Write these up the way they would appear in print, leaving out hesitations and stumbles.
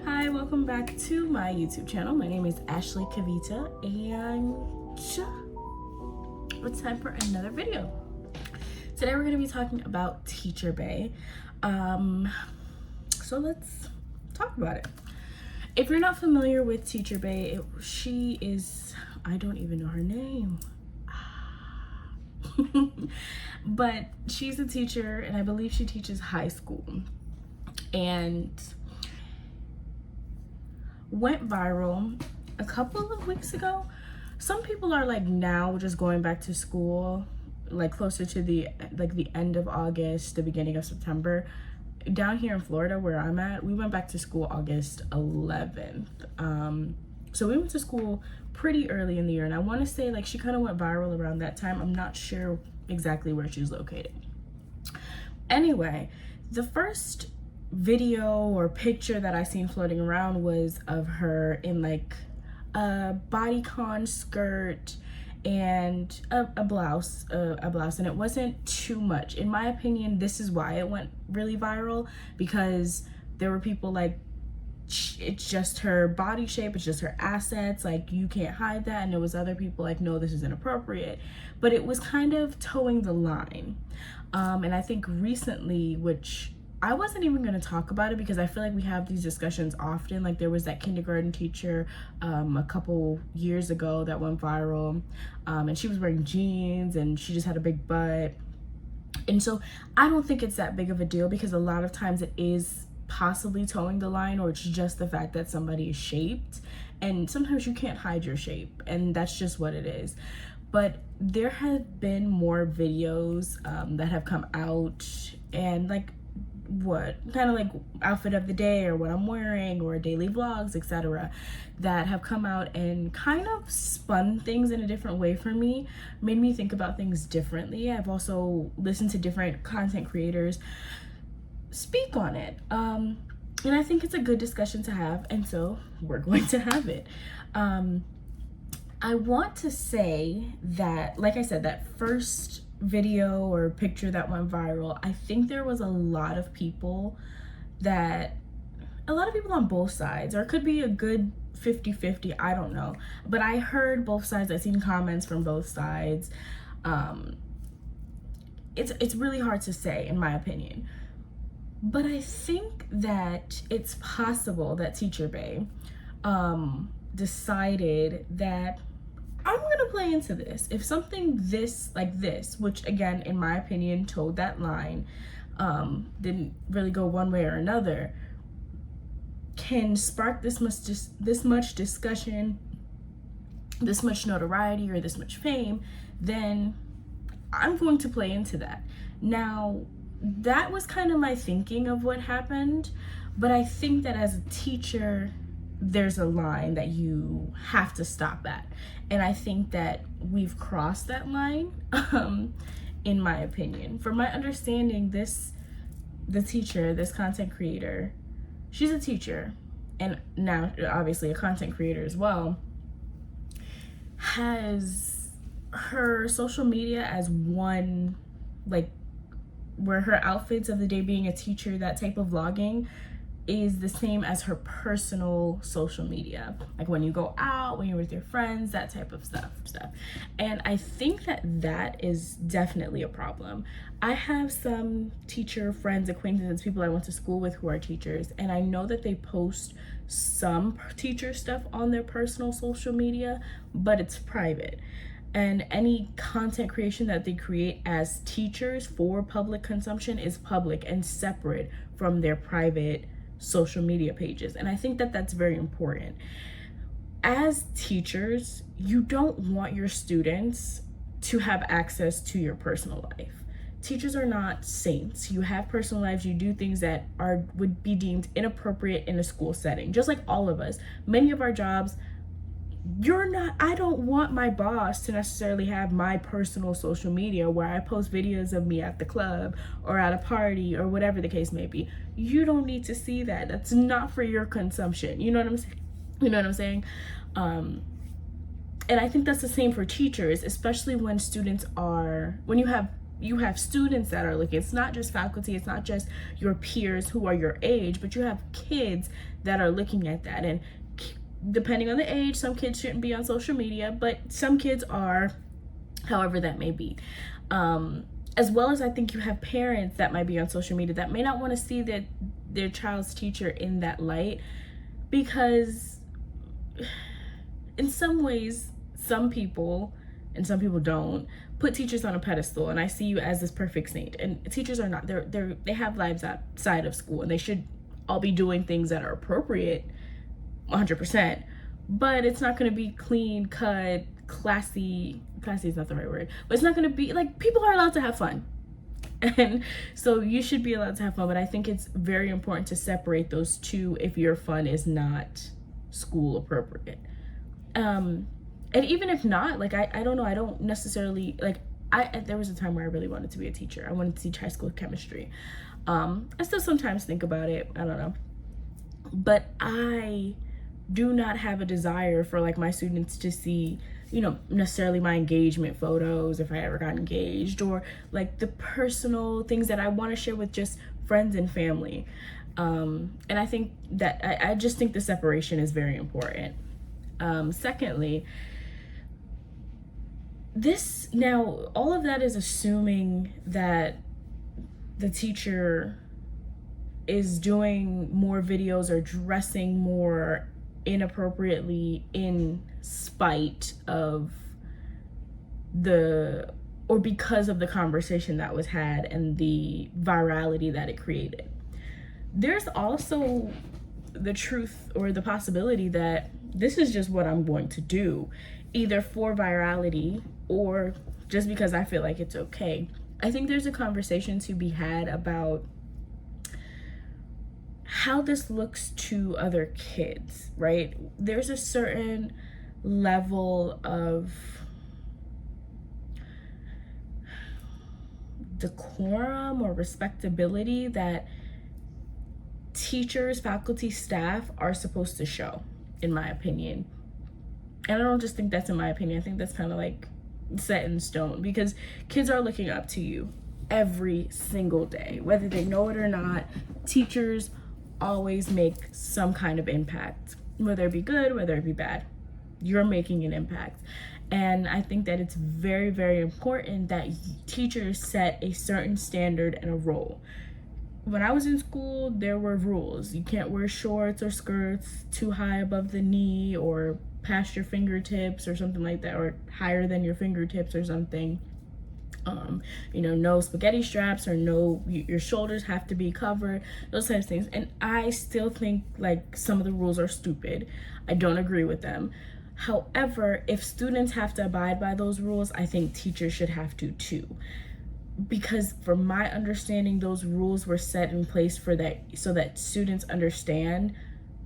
Hi, welcome back to my YouTube channel. My name is Ashley Kavita, and it's time for another video. Today we're going to be talking about Teacher Bay. So let's talk about it. If you're not familiar with Teacher Bay, she is, I don't even know her name. But she's a teacher, and I believe she teaches high school. And went viral a couple of weeks ago. Some people are like now just going back to school, like closer to the end of August, the beginning of September. Down here in Florida where I'm at, we went back to school August 11th. So we went to school pretty early in the year, and I want to say like she kind of went viral around that time. I'm not sure exactly where she's located. Anyway, the first video or picture that I seen floating around was of her in like a bodycon skirt and a blouse, and it wasn't too much. In my opinion, this is why it went really viral, because there were people like, it's just her body shape, it's just her assets, like you can't hide that. And there was other people like, no, this is inappropriate. But it was kind of towing the line. And I think recently, which I wasn't even going to talk about it because I feel like we have these discussions often. Like there was that kindergarten teacher a couple years ago that went viral, and she was wearing jeans and she just had a big butt. And so I don't think it's that big of a deal, because a lot of times it is possibly towing the line, or it's just the fact that somebody is shaped, and sometimes you can't hide your shape, and that's just what it is. But there have been more videos that have come out, and like what kind of like outfit of the day or what I'm wearing or daily vlogs, etc., that have come out and kind of spun things in a different way for me, made me think about things differently. I've also listened to different content creators speak on it, and I think it's a good discussion to have, and so we're going to have it. I want to say that, like I said, that first video or picture that went viral, I think there was a lot of people on both sides, or it could be a good 50-50, I don't know, but I heard both sides. I've seen comments from both sides. It's really hard to say, in my opinion, but I think that it's possible that Teacher Bay decided that I'm gonna play into this. If something like this, which again, in my opinion, towed that line, didn't really go one way or another, can spark this much discussion, this much notoriety, or this much fame, then I'm going to play into that. Now, that was kind of my thinking of what happened, but I think that as a teacher, there's a line that you have to stop at. And I think that we've crossed that line, in my opinion. From my understanding, the teacher, this content creator, she's a teacher, and now obviously a content creator as well, has her social media as one, like, where her outfits of the day, being a teacher, that type of vlogging, is the same as her personal social media, like when you go out, when you're with your friends, that type of stuff. And I think that is definitely a problem. I have some teacher friends, acquaintances, people I went to school with who are teachers, and I know that they post some teacher stuff on their personal social media, but it's private. And any content creation that they create as teachers for public consumption is public and separate from their private social media pages. And I think that that's very important. As teachers, you don't want your students to have access to your personal life. Teachers are not saints. You have personal lives. You do things that would be deemed inappropriate in a school setting, just like all of us. Many of our jobs, I don't want my boss to necessarily have my personal social media where I post videos of me at the club or at a party or whatever the case may be. You don't need to see that. That's not for your consumption. You know what I'm saying? And I think that's the same for teachers, especially when you have you have students that are looking. It's not just faculty, it's not just your peers who are your age, but you have kids that are looking at that. And depending on the age, some kids shouldn't be on social media, but some kids are, however that may be. As well as I think you have parents that might be on social media that may not want to see their child's teacher in that light, because in some ways, some people, and some people don't, put teachers on a pedestal, and I see you as this perfect saint. And teachers are not. They have lives outside of school, and they should all be doing things that are appropriate 100%, but it's not going to be clean cut, classy is not the right word, but it's not going to be like, people are allowed to have fun, and so you should be allowed to have fun. But I think it's very important to separate those two if your fun is not school appropriate. And even if not, like, I don't know, I don't necessarily, like, there was a time where I really wanted to be a teacher. I wanted to teach high school chemistry. I still sometimes think about it, I don't know, but I do not have a desire for, like, my students to see, you know, necessarily my engagement photos, if I ever got engaged, or like the personal things that I want to share with just friends and family. And I think that I just think the separation is very important. Secondly, all of that is assuming that the teacher is doing more videos or dressing more inappropriately in spite of or because of the conversation that was had and the virality that it created. There's also the truth or the possibility that this is just what I'm going to do, either for virality or just because I feel like it's okay. I think there's a conversation to be had about how this looks to other kids, right? There's a certain level of decorum or respectability that teachers, faculty, staff are supposed to show, in my opinion. And I don't just think that's in my opinion, I think that's kind of like set in stone, because kids are looking up to you every single day, whether they know it or not. Teachers always make some kind of impact, whether it be good, whether it be bad. You're making an impact. And I think that it's very, very important that teachers set a certain standard and a role. When I was in school, there were rules. You can't wear shorts or skirts too high above the knee or past your fingertips or something like that, or higher than your fingertips or something. No spaghetti straps, or no, your shoulders have to be covered, those types of things. And I still think like some of the rules are stupid. I don't agree with them. However, if students have to abide by those rules, I think teachers should have to too. Because from my understanding, those rules were set in place for that, so that students understand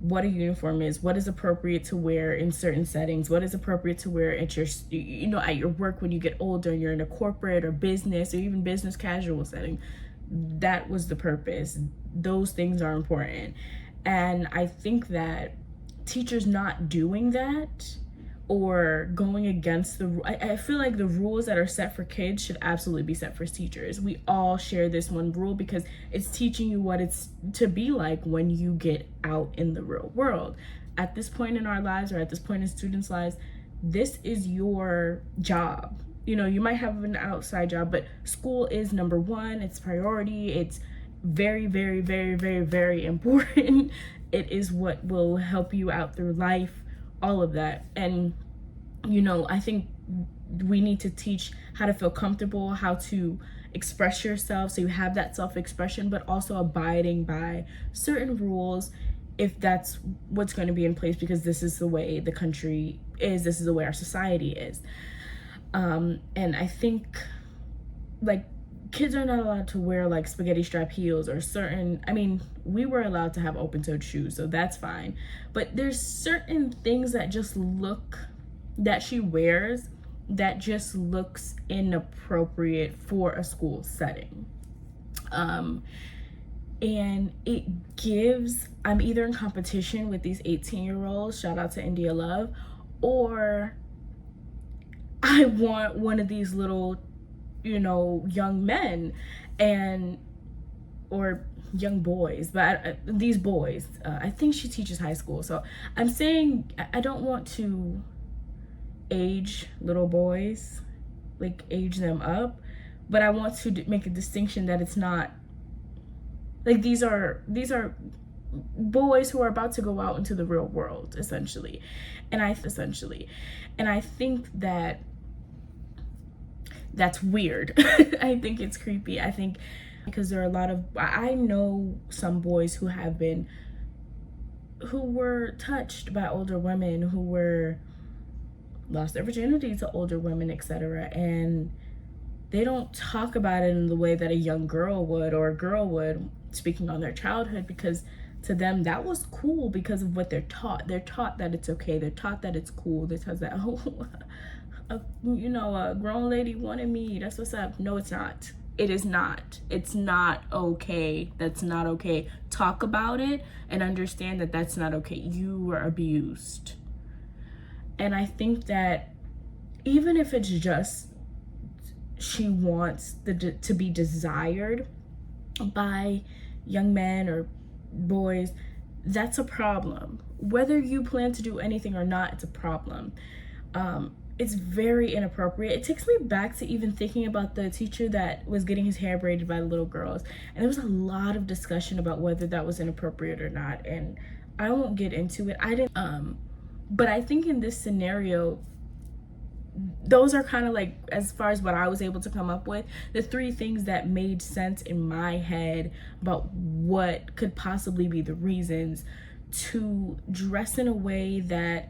what a uniform is, what is appropriate to wear in certain settings, what is appropriate to wear at your, at your work when you get older, you're in a corporate or business or even business casual setting. That was the purpose. Those things are important. And I think that teachers not doing that or going against I feel like the rules that are set for kids should absolutely be set for teachers. We all share this one rule because it's teaching you what it's to be like when you get out in the real world. At this point in our lives, or at this point in students' lives, this is your job. You might have an outside job, but school is number one. It's priority. It's very, very, very, very, very important. It is what will help you out through life, all of that. And I think we need to teach how to feel comfortable, how to express yourself, so you have that self-expression, but also abiding by certain rules if that's what's going to be in place, because this is the way the country is, this is the way our society is. And I think like kids are not allowed to wear like spaghetti strap heels or we were allowed to have open-toed shoes, so that's fine. But there's certain things that she wears that just looks inappropriate for a school setting. And it gives, I'm either in competition with these 18-year-olds, shout out to India Love, or I want one of these little young men and or young boys, but these boys, I think she teaches high school, so I'm saying I don't want to age little boys, like age them up, but I want to make a distinction that it's not like these are boys who are about to go out into the real world, essentially. And I think that that's weird. I think it's creepy. I think because there are I know some boys who were touched by older women, who were lost their virginity to older women, etc. And they don't talk about it in the way that a young girl would, or a girl would, speaking on their childhood, because to them that was cool because of what they're taught. They're taught that it's okay. They're taught that it's cool. They're taught that, a grown lady wanted me. That's what's up. No, it's not. It is not. It's not okay. That's not okay. Talk about it and understand that that's not okay. You were abused. And I think that even if it's just she wants to be desired by young men or boys, that's a problem. Whether you plan to do anything or not, it's a problem. It's very inappropriate. It takes me back to even thinking about the teacher that was getting his hair braided by the little girls. And there was a lot of discussion about whether that was inappropriate or not. And I won't get into it. But I think in this scenario, those are kind of like, as far as what I was able to come up with, the three things that made sense in my head about what could possibly be the reasons to dress in a way that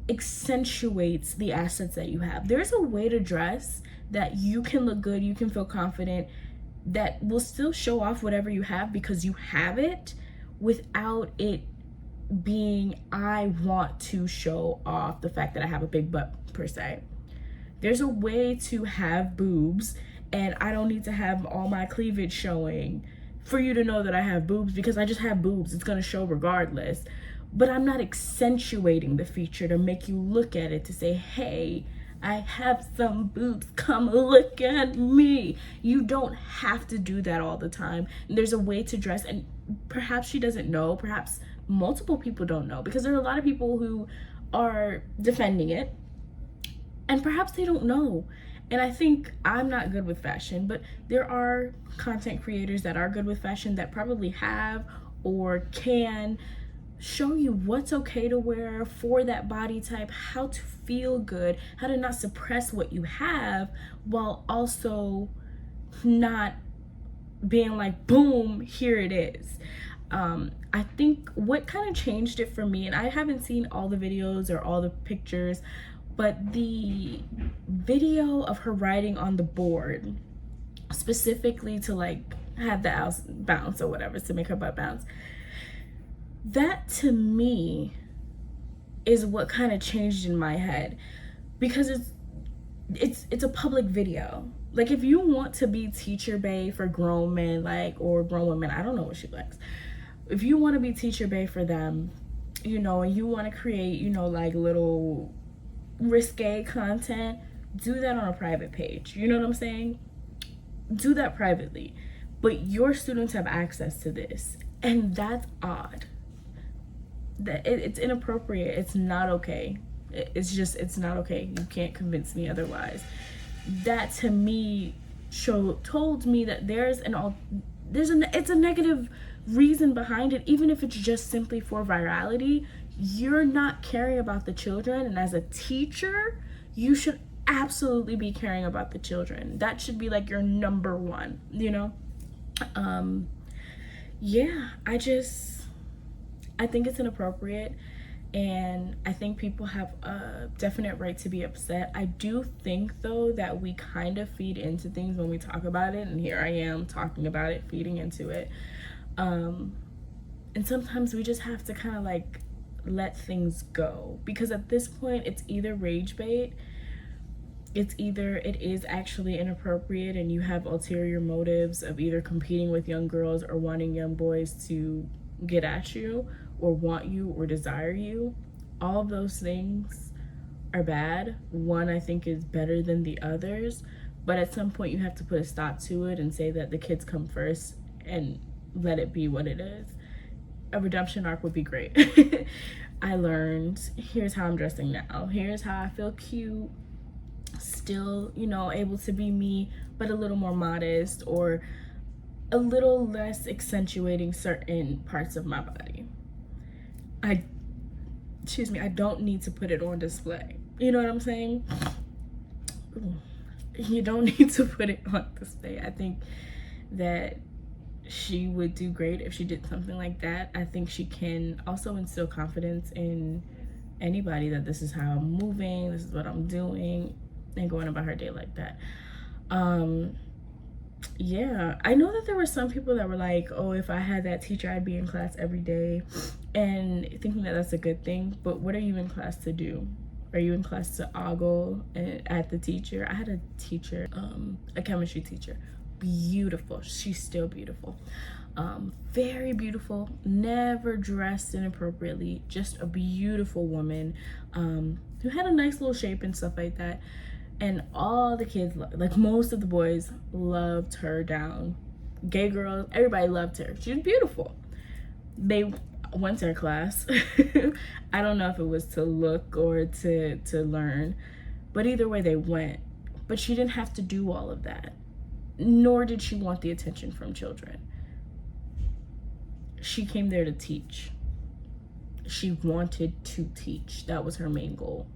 accentuates the assets that you have. There's a way to dress that you can look good, you can feel confident, that will still show off whatever you have because you have it, without it being, I want to show off the fact that I have a big butt, per se. There's a way to have boobs, and I don't need to have all my cleavage showing for you to know that I have boobs, because I just have boobs. It's gonna show regardless. But I'm not accentuating the feature to make you look at it, to say, hey, I have some boobs, come look at me. You don't have to do that all the time. And there's a way to dress, and perhaps she doesn't know, perhaps multiple people don't know, because there are a lot of people who are defending it, and perhaps they don't know. And I think I'm not good with fashion, but there are content creators that are good with fashion that probably have or can show you what's okay to wear for that body type, how to feel good, how to not suppress what you have, while also not being like, boom, here it is. I think what kind of changed it for me, and I haven't seen all the videos or all the pictures, but the video of her riding on the board, specifically to like have the house bounce or whatever, to make her butt bounce, that to me is what kind of changed in my head, because it's a public video. Like, if you want to be teacher bae for grown men, like, or grown women, I don't know what she likes. If you want to be teacher bae for them, and you want to create, like little risque content, do that on a private page. You know what I'm saying? Do that privately. But your students have access to this, and that's odd. That it's inappropriate. It's not okay. It's not okay. You can't convince me otherwise. That to me told me that it's a negative reason behind it, even if it's just simply for virality. You're not caring about the children, and as a teacher, you should absolutely be caring about the children. That should be like your number one, yeah, I think it's inappropriate, and I think people have a definite right to be upset. I do think, though, that we kind of feed into things when we talk about it, and here I am talking about it, feeding into it. And sometimes we just have to kind of like let things go, because at this point it's either rage bait, it is actually inappropriate and you have ulterior motives of either competing with young girls or wanting young boys to get at you or want you or desire you. All of those things are bad. One, I think, is better than the others, but at some point you have to put a stop to it and say that the kids come first and let it be what it is. A redemption arc would be great. I learned, here's how I'm dressing now, here's how I feel cute, still, you know, able to be me, but a little more modest, or a little less accentuating certain parts of my body. I don't need to put it on display. You know what I'm saying? You don't need to put it on display. I think that she would do great if she did something like that. I think she can also instill confidence in anybody that this is how I'm moving, this is what I'm doing, and going about her day like that. Yeah, I know that there were some people that were like, oh, if I had that teacher, I'd be in class every day, and thinking that that's a good thing. But what are you in class to do? Are you in class to ogle at the teacher? I had a teacher, a chemistry teacher, beautiful. She's still beautiful, very beautiful, never dressed inappropriately, just a beautiful woman, who had a nice little shape and stuff like that. And all the kids, like most of the boys, loved her down. Gay girls, everybody loved her. She was beautiful. They went to her class. I don't know if it was to look or to learn, but either way they went. But she didn't have to do all of that, nor did she want the attention from children. She came there to teach. She wanted to teach. That was her main goal.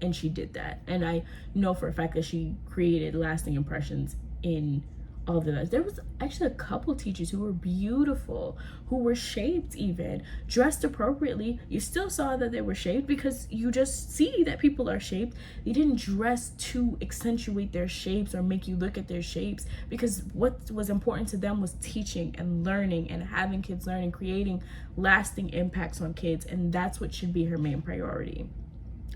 And she did that. And I know for a fact that she created lasting impressions in all of the lives. There was actually a couple teachers who were beautiful, who were shaped even, dressed appropriately. You still saw that they were shaped because you just see that people are shaped. They didn't dress to accentuate their shapes or make you look at their shapes, because what was important to them was teaching and learning and having kids learn and creating lasting impacts on kids. And that's what should be her main priority.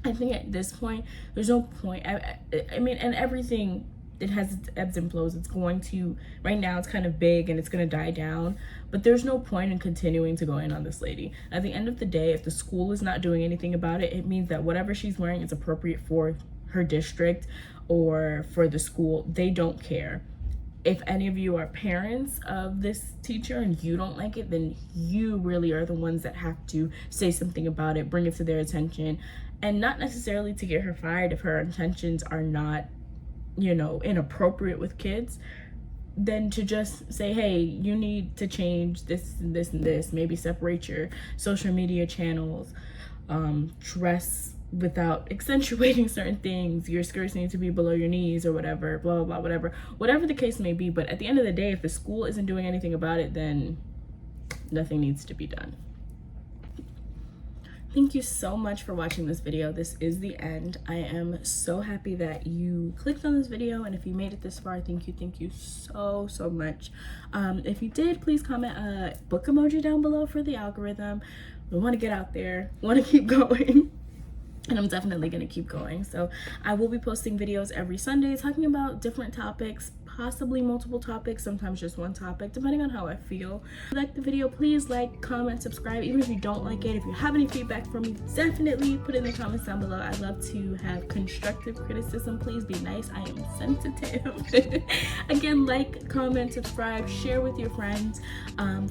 I think at this point, there's no point. I mean, and everything, it has its ebbs and flows. It's going to, right now it's kind of big and it's going to die down, but there's no point in continuing to go in on this lady. At the end of the day, if the school is not doing anything about it, it means that whatever she's wearing is appropriate for her district or for the school. They don't care. If any of you are parents of this teacher and you don't like it, then you really are the ones that have to say something about it, bring it to their attention, and not necessarily to get her fired if her intentions are not, you know, inappropriate with kids, then to just say, hey, you need to change this and this and this, maybe separate your social media channels, dress without accentuating certain things, your skirts need to be below your knees or whatever, blah, blah, blah, whatever the case may be. But at the end of the day, if the school isn't doing anything about it, then nothing needs to be done. Thank you so much for watching this video. This is the end. I am so happy that you clicked on this video, and if you made it this far, thank you so much. If you did, please comment a book emoji down below for the algorithm. We want to get out there, want to keep going. And I'm definitely going to keep going. So I will be posting videos every Sunday talking about different topics, possibly multiple topics, sometimes just one topic, depending on how I feel. If you like the video, please like, comment, subscribe. Even if you don't like it, if you have any feedback for me, definitely put it in the comments down below. I love to have constructive criticism. Please be nice. I am sensitive. Again, like, comment, subscribe, share with your friends.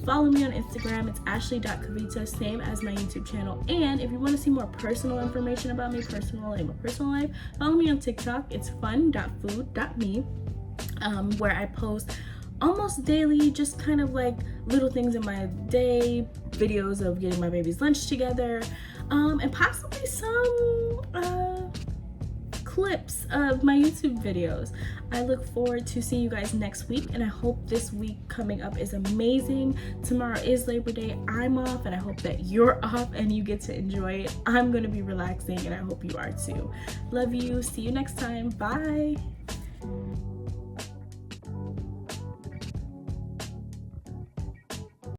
Follow me on Instagram. It's ashley.kavita, same as my YouTube channel. And if you want to see more personal information about me, personal life, follow me on TikTok. It's fun.food.me. Where I post almost daily, just kind of like little things in my day, videos of getting my baby's lunch together, and possibly some clips of my YouTube videos. I look forward to seeing you guys next week, and I hope this week coming up is amazing. Tomorrow is Labor Day. I'm off, and I hope that you're off and you get to enjoy it. I'm gonna be relaxing, and I hope you are too. Love you. See you next time. Bye.